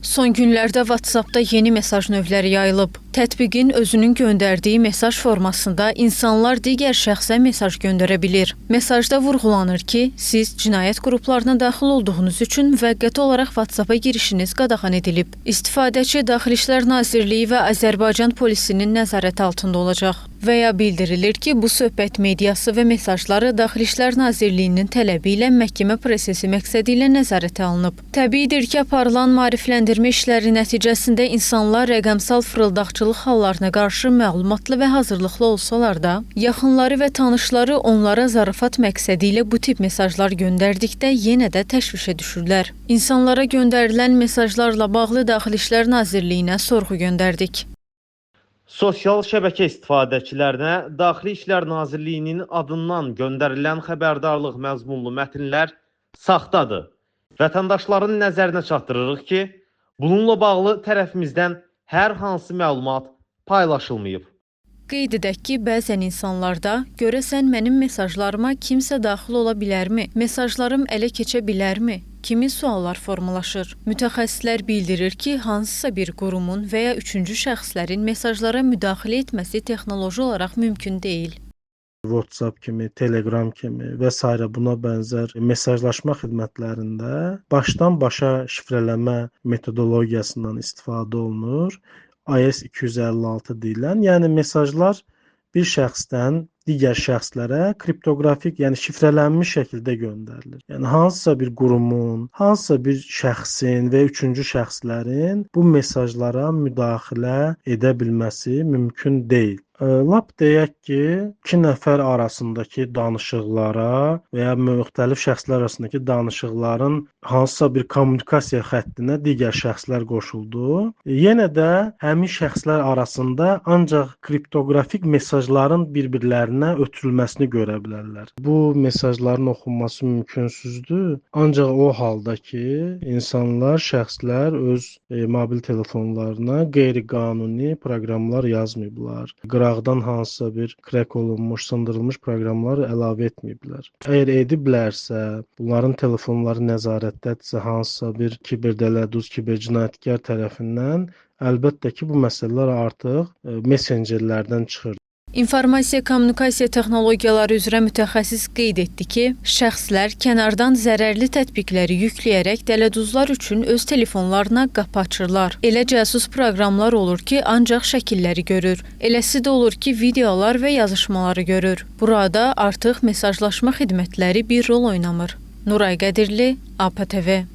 Son günlərdə WhatsApp-da yeni mesaj növləri yayılıb. Tətbiqin özünün göndərdiyi mesaj formasında insanlar digər şəxsə mesaj göndərə bilir. Mesajda vurğulanır ki, siz cinayət qruplarına daxil olduğunuz üçün müvəqqəti olaraq WhatsApp-a girişiniz qadağan edilib. İstifadəçi Daxili İşlər Nazirliyi və Azərbaycan polisinin nəzarəti altında olacaq. Və ya bildirilir ki, bu söhbət mediası və mesajları Daxili İşlər Nazirliyinin tələbi ilə məhkəmə prosesi məqsədi ilə nəzarətə alınıb. Təbiidir ki, aparılan maarifləndirmə işləri nəticəsində insanlar rəqəmsal fırıldaqçılıq hallarına qarşı məlumatlı və hazırlıqlı olsalar da, yaxınları və tanışları onlara zarafat məqsədi ilə bu tip mesajlar göndərdikdə yenə də təşvişə düşürlər. İnsanlara göndərilən mesajlarla bağlı Daxili İşlər Nazirliyinə sorğu göndərdik. Sosial şəbəkə istifadəçilərinə Daxili İşlər Nazirliyinin adından göndərilən xəbərdarlıq məzmunlu mətnlər saxtadır. Vətəndaşların nəzərinə çatdırırıq ki, bununla bağlı tərəfimizdən hər hansı məlumat paylaşılmayıb. Qeyd edək ki, bəzən insanlarda görəsən mənim mesajlarıma kimsə daxil ola bilərmi? Mesajlarım ələ keçə bilərmi? Kimi suallar formalaşır. Mütəxəssislər bildirir ki, hansısa bir qurumun və ya üçüncü şəxslərin mesajlara müdaxilə etməsi texnoloji olaraq mümkün deyil. WhatsApp kimi, Telegram kimi və s. buna bənzər mesajlaşma xidmətlərində başdan başa şifrələmə metodologiyasından istifadə olunur. IS-256 deyilən, yəni mesajlar bir şəxsdən digər şəxslərə kriptoqrafik, yəni şifrələnmiş şəkildə göndərilir. Yəni hansısa bir qurumun, hansısa bir şəxsin və üçüncü şəxslərin bu mesajlara müdaxilə edə bilməsi mümkün deyil. Lap deyək ki, iki nəfər arasındakı danışıqlara və ya müxtəlif şəxslər arasındakı danışıqların hansısa bir kommunikasiya xəttinə digər şəxslər qoşuldu. Yenə də həmin şəxslər arasında ancaq kriptoqrafik mesajların bir-birlərinə ötürülməsini görə bilərlər. Bu mesajların oxunması mümkünsüzdür. Ancaq o halda ki, insanlar, şəxslər öz mobil telefonlarına qeyri-qanuni proqramlar yazmayıblar. Qıraqdan hansısa bir krek olunmuş, sındırılmış proqramları əlavə etməyiblər. Əgər ediblərsə, bunların telefonları nəzarətdədirsə, hansısa bir kiberdələduz, kibercinayətkar tərəfindən, əlbəttə ki, bu məsələlər artıq messengerlərdən çıxır. İnformasiya kommunikasiya texnologiyaları üzrə mütəxəssis qeyd etdi ki, şəxslər kənardan zərərli tətbiqləri yükləyərək dələduzlar üçün öz telefonlarına qapı açırlar. Elə cəsus proqramlar olur ki, ancaq şəkilləri görür. Eləsi də olur ki, videolar və yazışmaları görür. Burada artıq mesajlaşma xidmətləri bir rol oynamır. Nuray Qədirli, APTV.